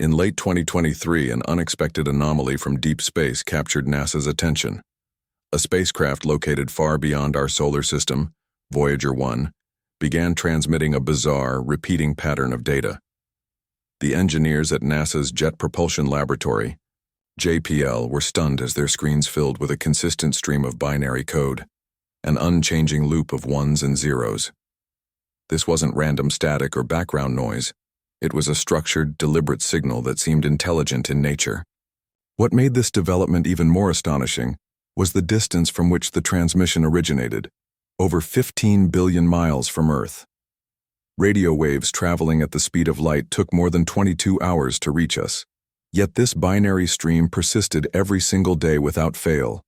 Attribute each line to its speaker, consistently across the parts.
Speaker 1: In late 2023, an unexpected anomaly from deep space captured NASA's attention. A spacecraft located far beyond our solar system, Voyager 1, began transmitting a bizarre, repeating pattern of data. The engineers at NASA's Jet Propulsion Laboratory, JPL, were stunned as their screens filled with a consistent stream of binary code, an unchanging loop of ones and zeros. This wasn't random static or background noise. It was a structured, deliberate signal that seemed intelligent in nature. What made this development even more astonishing was the distance from which the transmission originated, over 15 billion miles from Earth. Radio waves traveling at the speed of light took more than 22 hours to reach us. Yet this binary stream persisted every single day without fail.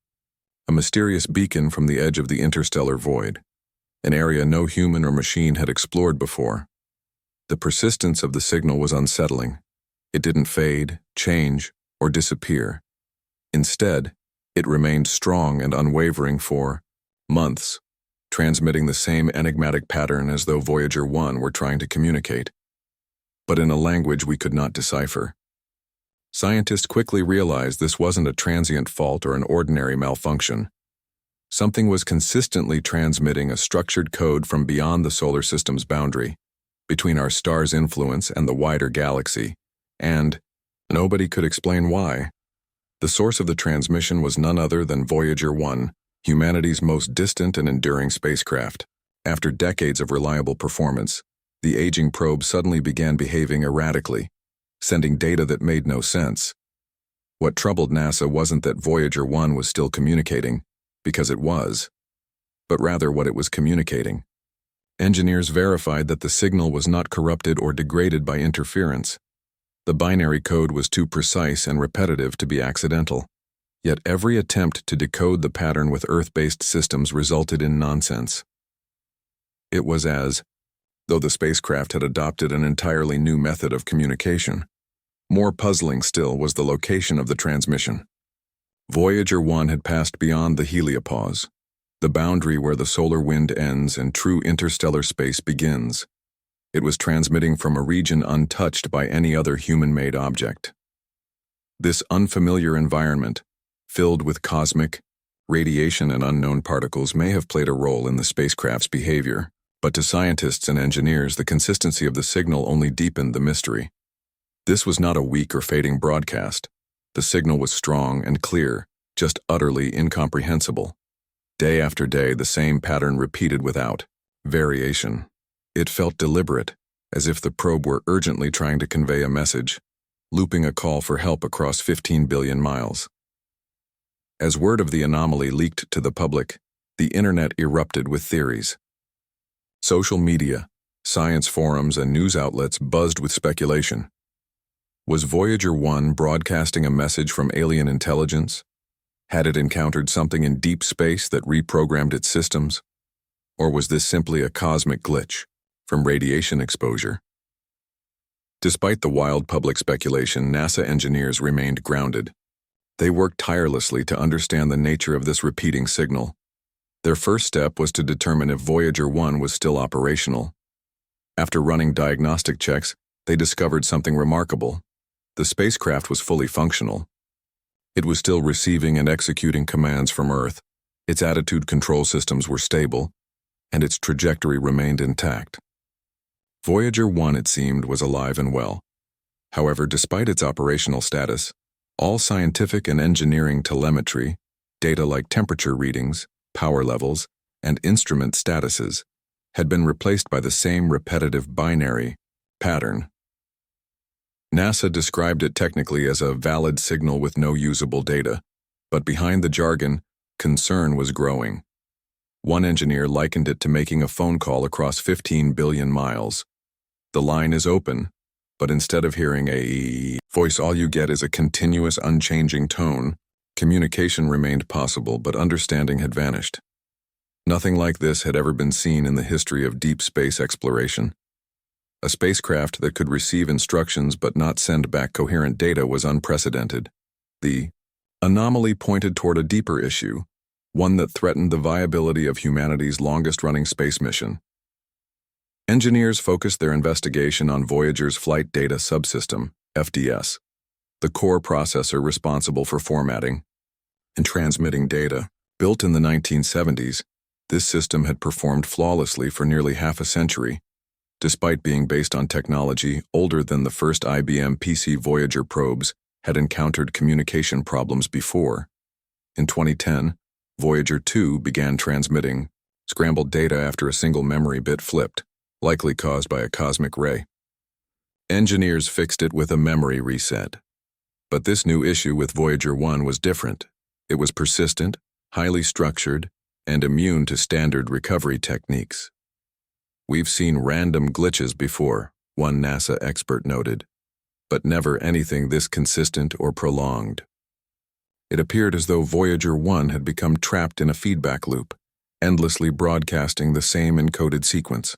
Speaker 1: A mysterious beacon from the edge of the interstellar void, an area no human or machine had explored before. The persistence of the signal was unsettling. It didn't fade, change, or disappear. Instead, it remained strong and unwavering for months, transmitting the same enigmatic pattern as though Voyager 1 were trying to communicate, but in a language we could not decipher. Scientists quickly realized this wasn't a transient fault or an ordinary malfunction. Something was consistently transmitting a structured code from beyond the solar system's boundary, between our star's influence and the wider galaxy, and nobody could explain why. The source of the transmission was none other than Voyager 1, humanity's most distant and enduring spacecraft. After decades of reliable performance, the aging probe suddenly began behaving erratically, sending data that made no sense. What troubled NASA wasn't that Voyager 1 was still communicating, because it was, but rather what it was communicating. Engineers verified that the signal was not corrupted or degraded by interference. The binary code was too precise and repetitive to be accidental. Yet every attempt to decode the pattern with Earth-based systems resulted in nonsense. It was as though the spacecraft had adopted an entirely new method of communication. More puzzling still was the location of the transmission. Voyager 1 had passed beyond the heliopause, the boundary where the solar wind ends and true interstellar space begins. It was transmitting from a region untouched by any other human-made object. This unfamiliar environment, filled with cosmic, radiation and unknown particles, may have played a role in the spacecraft's behavior, but to scientists and engineers, the consistency of the signal only deepened the mystery. This was not a weak or fading broadcast. The signal was strong and clear, just utterly incomprehensible. Day after day, the same pattern repeated without variation. It felt deliberate, as if the probe were urgently trying to convey a message, looping a call for help across 15 billion miles. As word of the anomaly leaked to the public, the internet erupted with theories. Social media, science forums, and news outlets buzzed with speculation. Was Voyager 1 broadcasting a message from alien intelligence? Had it encountered something in deep space that reprogrammed its systems? Or was this simply a cosmic glitch from radiation exposure? Despite the wild public speculation, NASA engineers remained grounded. They worked tirelessly to understand the nature of this repeating signal. Their first step was to determine if Voyager 1 was still operational. After running diagnostic checks, they discovered something remarkable. The spacecraft was fully functional. It was still receiving and executing commands from Earth, its attitude control systems were stable, and its trajectory remained intact. Voyager 1, it seemed, was alive and well. However, despite its operational status, all scientific and engineering telemetry, data like temperature readings, power levels, and instrument statuses, had been replaced by the same repetitive binary pattern. NASA described it technically as a valid signal with no usable data, but behind the jargon, concern was growing. One engineer likened it to making a phone call across 15 billion miles. The line is open, but instead of hearing a voice, all you get is a continuous, unchanging tone. Communication remained possible, but understanding had vanished. Nothing like this had ever been seen in the history of deep space exploration. A spacecraft that could receive instructions but not send back coherent data was unprecedented. The anomaly pointed toward a deeper issue, one that threatened the viability of humanity's longest-running space mission. Engineers focused their investigation on Voyager's flight data subsystem, FDS, the core processor responsible for formatting and transmitting data. Built in the 1970s, this system had performed flawlessly for nearly half a century, despite being based on technology older than the first IBM PC Voyager probes had encountered communication problems before. In 2010, Voyager 2 began transmitting scrambled data after a single memory bit flipped, likely caused by a cosmic ray. Engineers fixed it with a memory reset. But this new issue with Voyager 1 was different. It was persistent, highly structured, and immune to standard recovery techniques. "We've seen random glitches before," one NASA expert noted, "but never anything this consistent or prolonged." It appeared as though Voyager 1 had become trapped in a feedback loop, endlessly broadcasting the same encoded sequence.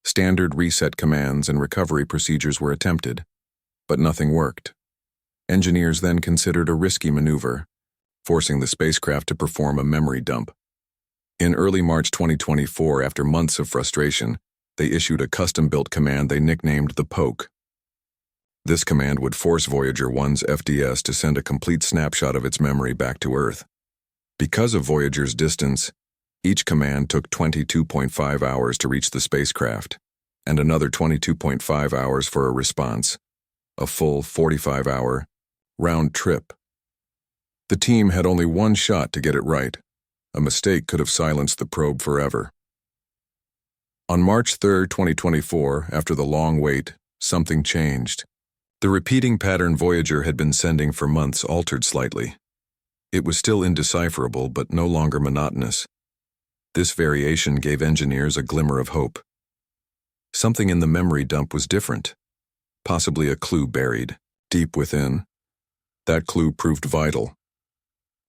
Speaker 1: Standard reset commands and recovery procedures were attempted, but nothing worked. Engineers then considered a risky maneuver, forcing the spacecraft to perform a memory dump. In early March 2024, after months of frustration, they issued a custom-built command they nicknamed the Poke. This command would force Voyager 1's FDS to send a complete snapshot of its memory back to Earth. Because of Voyager's distance, each command took 22.5 hours to reach the spacecraft, and another 22.5 hours for a response, a full 45-hour round trip. The team had only one shot to get it right. A mistake could have silenced the probe forever. On March 3, 2024, after the long wait, something changed. The repeating pattern Voyager had been sending for months altered slightly. It was still indecipherable, but no longer monotonous. This variation gave engineers a glimmer of hope. Something in the memory dump was different, possibly a clue buried deep within. That clue proved vital.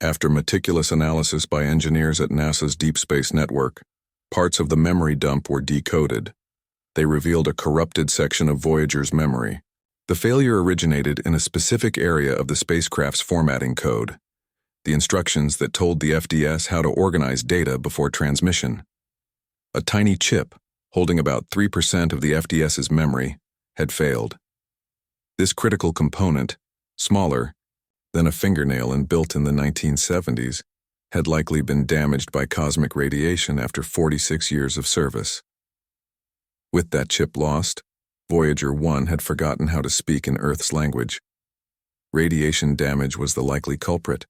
Speaker 1: After meticulous analysis by engineers at NASA's Deep Space Network, parts of the memory dump were decoded. They revealed a corrupted section of Voyager's memory. The failure originated in a specific area of the spacecraft's formatting code, the instructions that told the FDS how to organize data before transmission. A tiny chip, holding about 3% of the FDS's memory, had failed. This critical component, smaller than a fingernail and built in the 1970s, had likely been damaged by cosmic radiation after 46 years of service. With that chip lost, Voyager 1 had forgotten how to speak in Earth's language. Radiation damage was the likely culprit.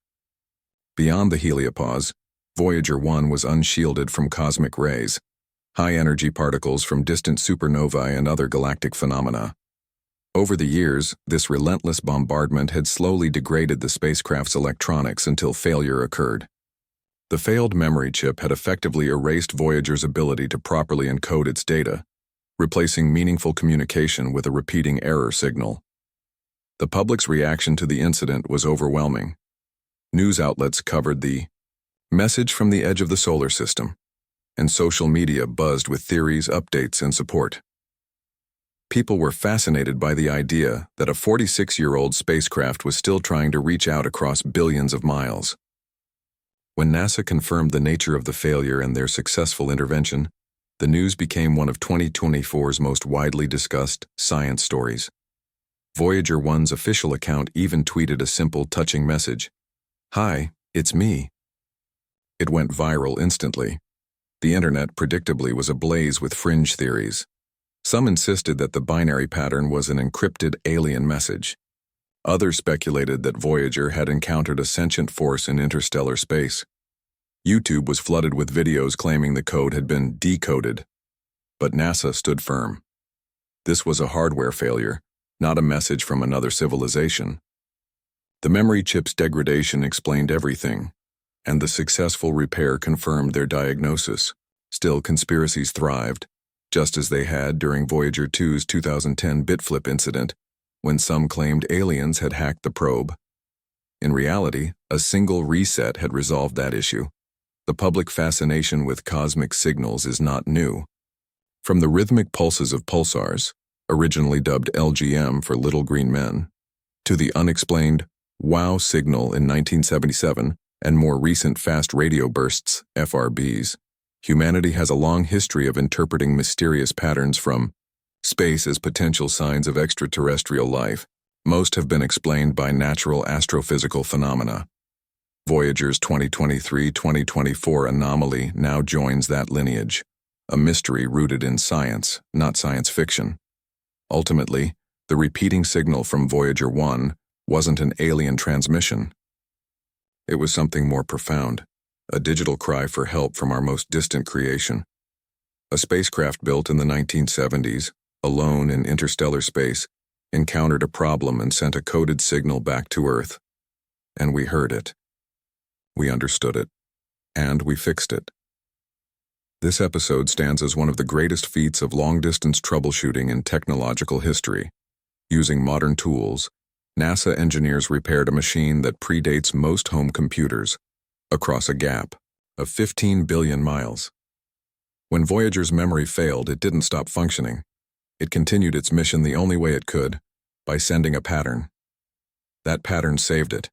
Speaker 1: Beyond the heliopause, Voyager 1 was unshielded from cosmic rays, high-energy particles from distant supernovae and other galactic phenomena. Over the years, this relentless bombardment had slowly degraded the spacecraft's electronics until failure occurred. The failed memory chip had effectively erased Voyager's ability to properly encode its data, replacing meaningful communication with a repeating error signal. The public's reaction to the incident was overwhelming. News outlets covered the message from the edge of the solar system, and social media buzzed with theories, updates, and support. People were fascinated by the idea that a 46-year-old spacecraft was still trying to reach out across billions of miles. When NASA confirmed the nature of the failure and their successful intervention, the news became one of 2024's most widely discussed science stories. Voyager 1's official account even tweeted a simple, touching message: "Hi, it's me." It went viral instantly. The internet predictably was ablaze with fringe theories. Some insisted that the binary pattern was an encrypted alien message. Others speculated that Voyager had encountered a sentient force in interstellar space. YouTube was flooded with videos claiming the code had been decoded. But NASA stood firm. This was a hardware failure, not a message from another civilization. The memory chip's degradation explained everything, and the successful repair confirmed their diagnosis. Still, conspiracies thrived, just as they had during Voyager 2's 2010 bitflip incident, when some claimed aliens had hacked the probe. In reality, a single reset had resolved that issue. The public fascination with cosmic signals is not new. From the rhythmic pulses of pulsars, originally dubbed LGM for Little Green Men, to the unexplained WOW signal in 1977 and more recent fast radio bursts, FRBs, humanity has a long history of interpreting mysterious patterns from space as potential signs of extraterrestrial life. Most have been explained by natural astrophysical phenomena. Voyager's 2023-2024 anomaly now joins that lineage, a mystery rooted in science, not science fiction. Ultimately, the repeating signal from Voyager 1 wasn't an alien transmission. It was something more profound, a digital cry for help from our most distant creation. A spacecraft built in the 1970s, alone in interstellar space, encountered a problem and sent a coded signal back to Earth. And we heard it. We understood it. And we fixed it. This episode stands as one of the greatest feats of long-distance troubleshooting in technological history. Using modern tools, NASA engineers repaired a machine that predates most home computers, across a gap of 15 billion miles. When Voyager's memory failed, it didn't stop functioning. It continued its mission the only way it could, by sending a pattern. That pattern saved it.